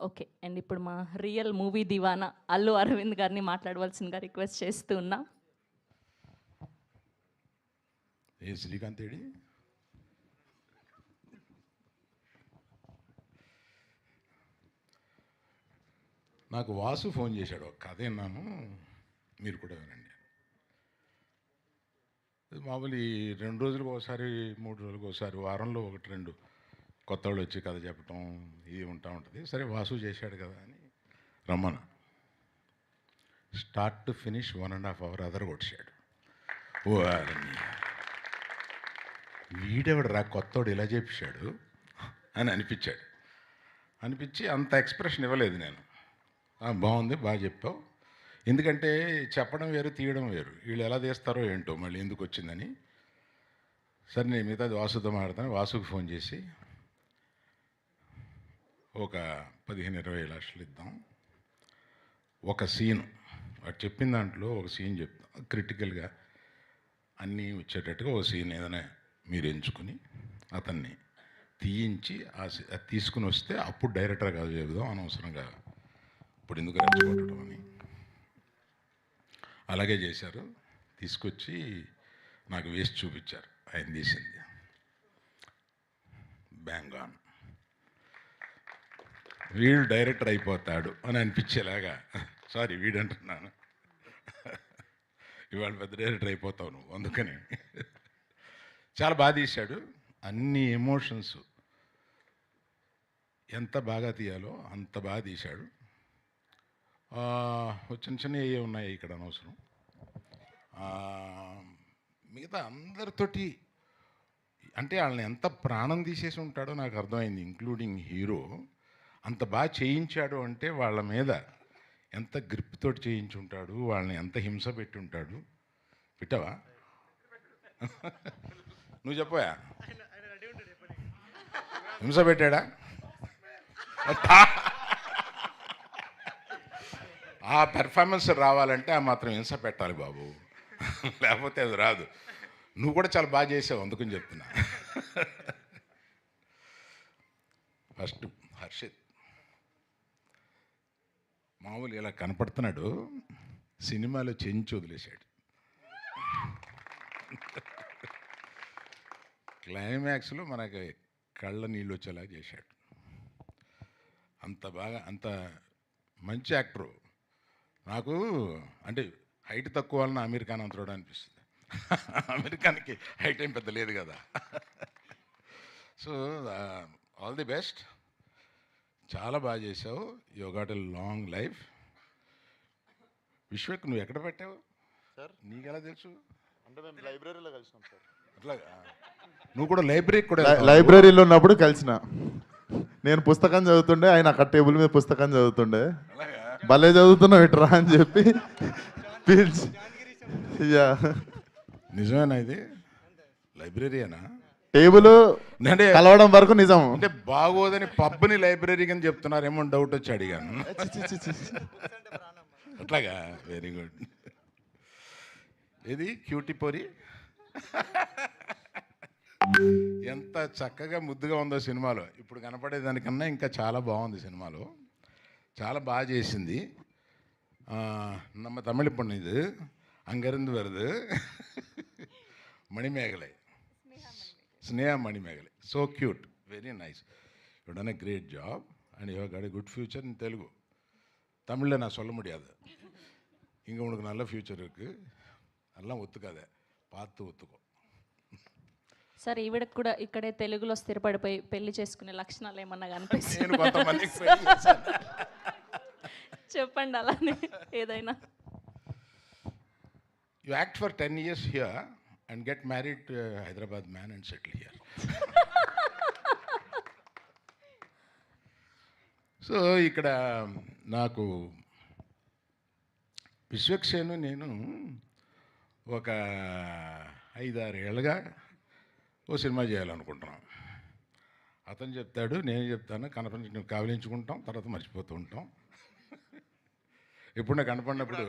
Okay. And ఇప్పుడు మా real movie దివానా అల్లు అరవింద్ గారిని మాట్లాడవలసిందిగా రిక్వెస్ట్ చేస్తూ ఉన్నా. ఏ శ్రీకాంత్ ఏడి? నాకు వాసు ఫోన్ చేశాడు, ఒక కథ విన్నాను, మీరు కూడా వినండి. మామూలు ఈ 2 రోజులకు ఒకసారి 3 రోజులకు ఒకసారి వారంలో 1-2 కొత్త వాళ్ళు వచ్చి కథ చెప్పటం ఇది ఉంటా ఉంటుంది. సరే వాసు చేశాడు కదా అని రమ్మన. స్టార్ట్ టు ఫినిష్ 1.5 hour అదర కొట్టాడు. ఓ వీడెవడు రా కొత్తోడు ఇలా చెప్పాడు అని అనిపించి అంత ఎక్స్ప్రెషన్ ఇవ్వలేదు నేను. బాగుంది, బాగా చెప్పావు. ఎందుకంటే చెప్పడం వేరు, తీయడం వేరు. వీళ్ళు ఎలా తీస్తారో ఏంటో, మళ్ళీ ఎందుకు వచ్చిందని. సరే నేను మిగతాది వాసుతో మాట్లాడతాను. వాసుకు ఫోన్ చేసి ఒక 15-20 లక్షలు ఇద్దాం, ఒక సీను వాడు చెప్పిన దాంట్లో ఒక సీన్ చెప్తాం, క్రిటికల్గా అన్నీ వచ్చేటట్టుగా ఒక సీన్ ఏదైనా మీరు ఎంచుకుని అతన్ని తీయించి అది తీసుకుని వస్తే అప్పుడు డైరెక్టర్ కాదు చెబుదాం, అనవసరంగా ఇప్పుడు ఎందుకు రెచ్చగొట్టడం అని. అలాగే చేశారు. తీసుకొచ్చి నాకు వేసి చూపించారు, ఆయన తీసింది. Bang on. వీడు డైరెక్టర్ అయిపోతాడు అని అనిపించేలాగా, సారీ వీడంటున్నాను, ఇవాళ పెద్ద డైరెక్టర్ అయిపోతావు నువ్వు, అందుకని. చాలా బాగా తీశాడు. అన్ని ఎమోషన్స్ ఎంత బాగా తీయాలో అంత బాగా తీశాడు. చిన్న చిన్న ఏ ఉన్నాయి ఇక్కడ అనవసరం. మిగతా అందరితోటి అంటే వాళ్ళని ఎంత ప్రాణం తీసేసి ఉంటాడో నాకు అర్థమైంది, ఇంక్లూడింగ్ హీరో. అంత బాగా చేయించాడు అంటే వాళ్ళ మీద ఎంత గ్రిప్ తోటి చేయించి ఉంటాడు, వాళ్ళని ఎంత హింస పెట్టి ఉంటాడు. పెట్టావా? నువ్వు చెప్పవా? హింస పెట్టాడా? ఆ పెర్ఫార్మెన్స్ రావాలంటే ఆ మాత్రం హింస పెట్టాలి బాబు, లేకపోతే అది రాదు. నువ్వు కూడా చాలా బాగా చేసావు, అందుకని చెప్తున్నా. ఫస్ట్ హర్షిత్ మామూలు ఇలా కనపడుతున్నాడు, సినిమాలో చెంచి వదిలేశాడు. క్లైమాక్స్లో మనకి కళ్ళ నీళ్ళు వచ్చేలా చేశాడు. అంత బాగా, అంత మంచి యాక్టరు. నాకు అంటే హైట్ తక్కువ వలన అమీర్ ఖాన్ అంతడు అనిపిస్తుంది. అమీర్ ఖాన్కి హైట్ ఏం పెద్ద లేదు కదా. సో ఆల్ ది బెస్ట్, చాలా బాగా చేసావు. You got a long life. Vishwak నువ్వు ఎక్కడ పెట్టావు సార్? నీకు ఎలా తెలుసు? అంటే మేము లైబ్రరీలో కలిసినాం సార్. అట్లాగా? నువ్వు కూడా లైబ్రరీకి కూడా లైబ్రరీలో ఉన్నప్పుడు కలిసిన. నేను పుస్తకం చదువుతుండే, ఆయన అక్కడ టేబుల్ మీద పుస్తకం చదువుతుండే. భలే చదువుతున్నావు ఇట్రా అని చెప్పి పిలిచి. నిజమేనా ఇది? లైబ్రరీనా? టేబుల్ అంటే కలవడం వరకు నిజం. అంటే బాగోదని పబ్ని లైబ్రరీ అని చెప్తున్నారేమో డౌట్ వచ్చి అడిగాను. అట్లాగా? Very good. ఇది క్యూటీ పొరి ఎంత చక్కగా ముద్దుగా ఉందో సినిమాలో. ఇప్పుడు కనపడేదానికన్నా ఇంకా చాలా బాగుంది సినిమాలో, చాలా బాగా చేసింది. நம்ம தமிழ் பொண்ணு இது, அங்கேருந்து வருது, Manimekalai, Sneha Manimekalai. So cute, very nice. You done a great job and you have got a good future in Telugu. தமிழில் நான் சொல்ல முடியாது. இங்கே உனக்கு நல்ல ஃப்யூச்சர் இருக்குது, அதெல்லாம் ஒத்துக்காத, பார்த்து ஒத்துக்கோ. సార్ ఈవిడకు కూడా ఇక్కడే తెలుగులో స్థిరపడిపోయి పెళ్లి చేసుకునే లక్షణాలు ఏమన్నా కనిపిస్తాయి? నేను కొంతమందికి పెళ్లి చేశాను. చెప్పండి అలానే ఏదైనా. You act for 10 years here and get married to a Hyderabad man and settle here. So ఇక్కడ నాకు విశ్వక్సేను నేను ఒక 5-6 ఏళ్ళుగా ఓ సినిమా చేయాలనుకుంటున్నాం. అతను చెప్తాడు, నేను చెప్తాను, కనపడి కావలించుకుంటాం, తర్వాత మర్చిపోతూ ఉంటాం. ఇప్పుడు నాకు కనపడినప్పుడు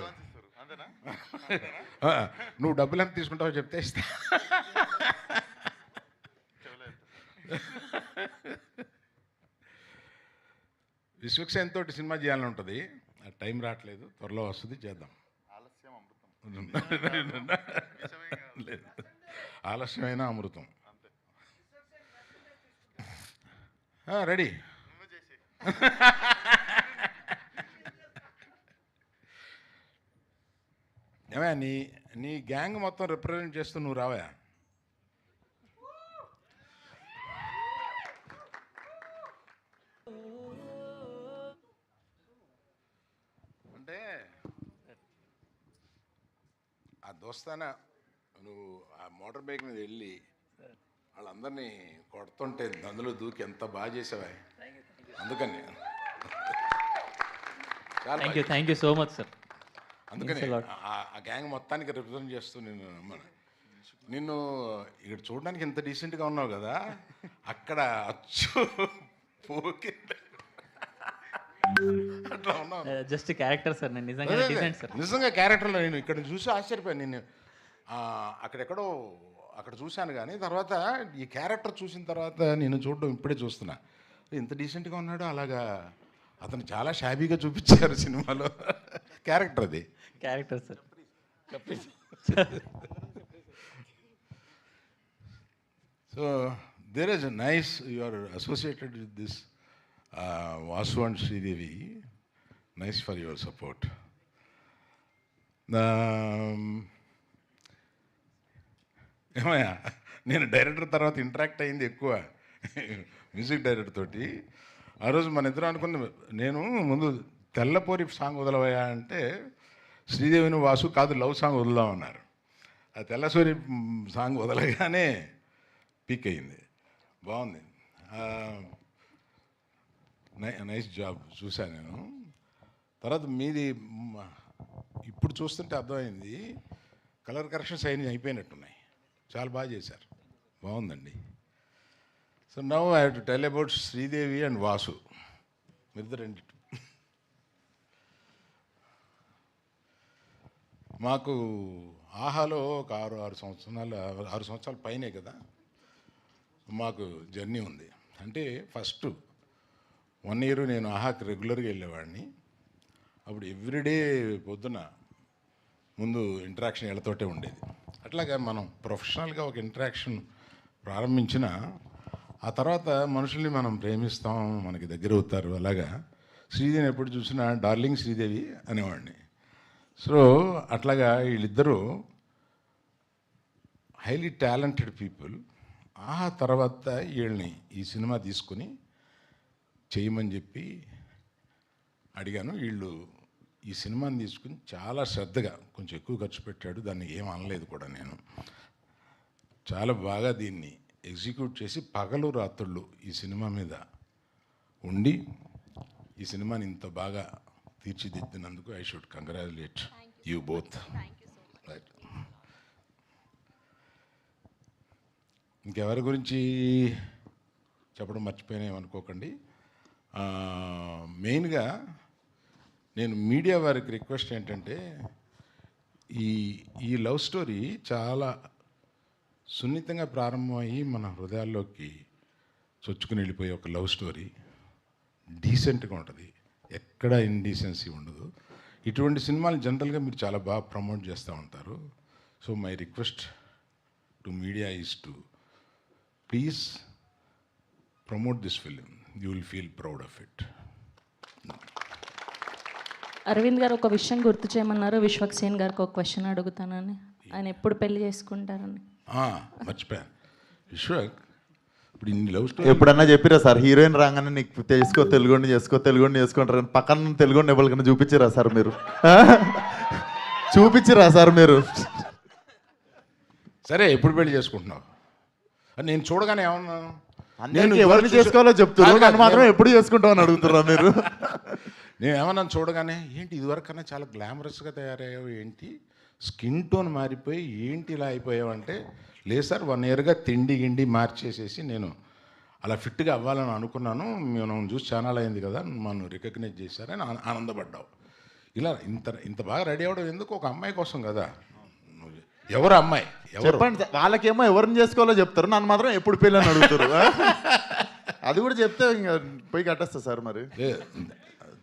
నువ్వు డబ్బులు ఎంత తీసుకుంటావో చెప్తే ఇస్తా. విశ్వక్సేన్ తోటి సినిమా చేయాలని ఉంటుంది, ఆ టైం రావట్లేదు, త్వరలో వస్తుంది, చేద్దాం. లేదు, ఆలస్యమైన అమృతం. రెడీ. ఏమయ్యా నీ గ్యాంగ్ మొత్తం రిప్రజెంట్ చేస్తూ నువ్వు రావా? అంటే ఆ దోస్తానా నువ్వు ఆ మోటార్ బైక్ మీద వెళ్ళి వాళ్ళందరినీ కొడుతుంటే అందులో దూకి ఎంత బాగా చేసావా, అందుకని thank you so much sir. అందుకని ఆ గ్యాంగ్ మొత్తానికి రిప్రజెంట్ చేస్తూ నిన్ను ఇక్కడ చూడడానికి ఇంత డీసెంట్గా ఉన్నావు కదా, అక్కడ అచ్చు పోకి అట్లా ఉన్నావు. జస్ట్ క్యారెక్టర్ సార్, నేను నిజంగా డీసెంట్ సార్. నిజంగా క్యారెక్టర్లో నేను ఇక్కడ చూసి ఆశ్చర్యపోయాను. నేను అక్కడెక్కడో అక్కడ చూశాను, కానీ తర్వాత ఈ క్యారెక్టర్ చూసిన తర్వాత నేను చూడడం ఇప్పుడే చూస్తున్నా, ఇంత డీసెంట్గా ఉన్నాడు. అలాగా అతను చాలా షాబీగా చూపించారు సినిమాలో. క్యారెక్టర్ అది character sir. So there is nice you are associated with this Vasu and Sridevi. Nice for your support. ఏమయ్యా, నేను డైరెక్టర్ తర్వాత ఇంటరాక్ట్ అయింది ఎక్కువ మ్యూజిక్ డైరెక్టర్ తోటి. ఆ రోజు మన ఇద్దరు అనుకున్న, నేను ముందు తెల్లపోరి సాంగ్ వదలవయా అంటే శ్రీదేవిని వాసు కాదు లవ్ సాంగ్ వదులుదామన్నారు. ఆ తెల్లసూరి సాంగ్ వదలగానే పీక్ అయింది, బాగుంది. నైస్ జాబ్ చూశాను నేను. తర్వాత మీది ఇప్పుడు చూస్తుంటే అర్థమైంది, కలర్ కరెక్షన్స్ అయిపోయినట్టున్నాయి, చాలా బాగా చేశారు, బాగుందండి. So now I have to tell about Sridevi and Vasu. మీరిద్దరండి. మాకు ఆహాలో ఒక 6 సంవత్సరాల పైనే కదా మాకు జర్నీ ఉంది. అంటే ఫస్ట్ 1 year నేను ఆహాకి రెగ్యులర్గా వెళ్ళేవాడిని. అప్పుడు ఎవ్రీడే పొద్దున ముందు ఇంటరాక్షన్ వీళ్ళతోటే ఉండేది. అట్లాగా మనం ప్రొఫెషనల్గా ఒక ఇంటరాక్షన్ ప్రారంభించిన ఆ తర్వాత మనుషుల్ని మనం ప్రేమిస్తాం, మనకి దగ్గర అవుతారు. అలాగా శ్రీదేవిని ఎప్పుడు చూసినా డార్లింగ్ శ్రీదేవి అనేవాడిని. సో అట్లాగా వీళ్ళిద్దరూ హైలీ టాలెంటెడ్ పీపుల్. ఆ తర్వాత వీళ్ళని ఈ సినిమా తీసుకుని చేయమని చెప్పి అడిగాను. వీళ్ళు ఈ సినిమాని తీసుకుని చాలా శ్రద్ధగా, కొంచెం ఎక్కువ ఖర్చు పెట్టాడు, దాన్ని ఏం అనలేదు కూడా నేను. చాలా బాగా దీన్ని ఎగ్జిక్యూట్ చేసి పగలు రాత్రుళ్ళు ఈ సినిమా మీద ఉండి ఈ సినిమాని ఇంత బాగా తీర్చిదిద్దినందుకు I should congratulate you both. Right. ఇంకెవరి గురించి చెప్పడం మర్చిపోయినామనుకోకండి. మెయిన్గా నేను మీడియా వారికి రిక్వెస్ట్ ఏంటంటే, ఈ లవ్ స్టోరీ చాలా సున్నితంగా ప్రారంభమయ్యి మన హృదయాల్లోకి చొచ్చుకుని వెళ్ళిపోయే ఒక లవ్ స్టోరీ. డీసెంట్గా ఉంటుంది, ఎక్కడ ఇండీసెన్సీ ఉండదు. ఇటువంటి సినిమాలు జనరల్గా మీరు చాలా బాగా ప్రమోట్ చేస్తూ ఉంటారు. So my request to media is to please promote this film. You will feel proud of it. Arvind garu ఒక విషయం గుర్తు చేయమన్నారు. విశ్వక్సేన్ గారికి ఒక క్వశ్చన్ అడుగుతానని. ఆయన ఎప్పుడు పెళ్లి చేసుకుంటారని. మర్చిపోయాను. విశ్వక్, ఇప్పుడు ఇన్ని లవ్ స్టోరీ ఎప్పుడన్నా చెప్పిరా సార్, హీరోయిన్ రాగానే నీకు తెలుగుని చేసుకుంటారు, పక్కన తెలుగుని ఎవరికైనా చూపించిరా సార్ మీరు? చూపించిరా సార్ మీరు? సరే, ఎప్పుడు పెళ్లి చేసుకుంటున్నావు? నేను చూడగానే ఏమన్నా నేను ఎవరిని చేసుకోవాలో చెప్తున్నారు, నన్ను మాత్రం ఎప్పుడు చేసుకుంటావు అని అడుగుతున్నా మీరు? నేను ఏమన్నా చూడగానే ఏంటి ఇదివరకన్నా చాలా గ్లామరస్గా తయారయ్యావు, ఏంటి స్కిన్ టోన్ మారిపోయి ఏంటి ఇలా అయిపోయావు అంటే, లేదు సార్ 1 yearగా తిండి గిండి మార్చేసేసి నేను అలా ఫిట్గా అవ్వాలని అనుకున్నాను, మనం చూసి ఛానల్ అయింది కదా, మనం రికగ్నైజ్ చేశారని ఆనందపడ్డావు. ఇలా ఇంత బాగా రెడీ అవ్వడం ఎందుకు? ఒక అమ్మాయి కోసం కదా. ఎవరు అమ్మాయి? చెప్పండి. వాళ్ళకేమో ఎవరిని చేసుకోవాలో చెప్తారు, నన్ను మాత్రం ఎప్పుడు పెళ్ళని అడుగుతారు. అది కూడా చెప్తే ఇంకా పోయి కట్టేస్తా సార్ మరి.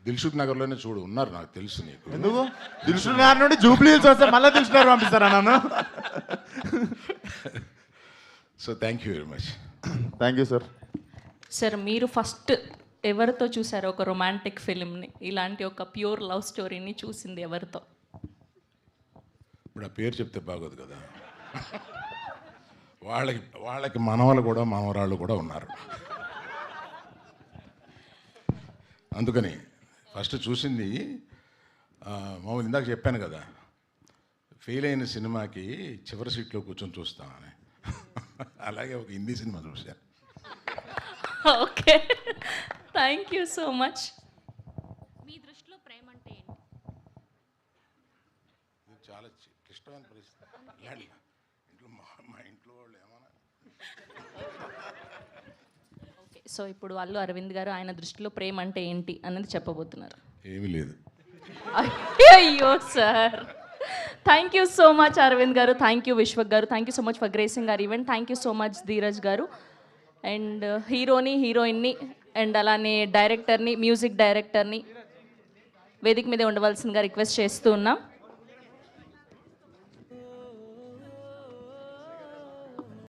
దిల్షుక్ నగర్లోనే చూడు ఉన్నారు, నాకు తెలుసు నీకు. ఎందుకు దిల్షుక్ నగర్ నుండి జూబ్లీ హిల్స్ వస్తే మళ్ళీ దిల్షుక్ నగర్ పంపిస్తారా నన్ను? So thank you very much. Thank you sir. Sir మీరు ఫస్ట్ ఎవరితో చూసారు ఒక రొమాంటిక్ ఫిలింని, ఇలాంటి ఒక ప్యూర్ లవ్ స్టోరీని చూసింది ఎవరితో? ఇప్పుడు ఆ పేరు చెప్తే బాగోదు కదా. వాళ్ళకి మనవలు కూడా మనవరాళ్ళు కూడా ఉన్నారు. అందుకని ఫస్ట్ చూసింది మామూలు ఇందాక చెప్పాను కదా, ఫెయిల్ అయిన సినిమాకి చివరి సీట్లో కూర్చొని చూస్తామని. అలాగే ఒక హిందీ సినిమా చూశాను. Okay, thank you so much. మీ దృష్టిలో ప్రేమ అంటే ఏంటి? ఇది చాలా క్లిష్టమైన పరిస్థితి. ఇలాంటి ఇంట్లో మా ఇంట్లో వాళ్ళు ఏమన్నా ఓకే, సో ఇప్పుడు అల్లు అరవింద్ గారు ఆయన దృష్టిలో ప్రేమ అంటే ఏంటి అనేది చెప్పబోతున్నారు. ఏమీ లేదు. అయ్యో sir, thank you so much Aravind garu, thank you Vishwak garu, thank you so much for gracing garu event. Thank you so much Dheeraj garu. And హీరోని, హీరోయిన్ని అండ్ అలానే డైరెక్టర్ని, మ్యూజిక్ డైరెక్టర్ని వేదిక మీద ఉండవలసిందిగా రిక్వెస్ట్ చేస్తూ ఉన్నాం.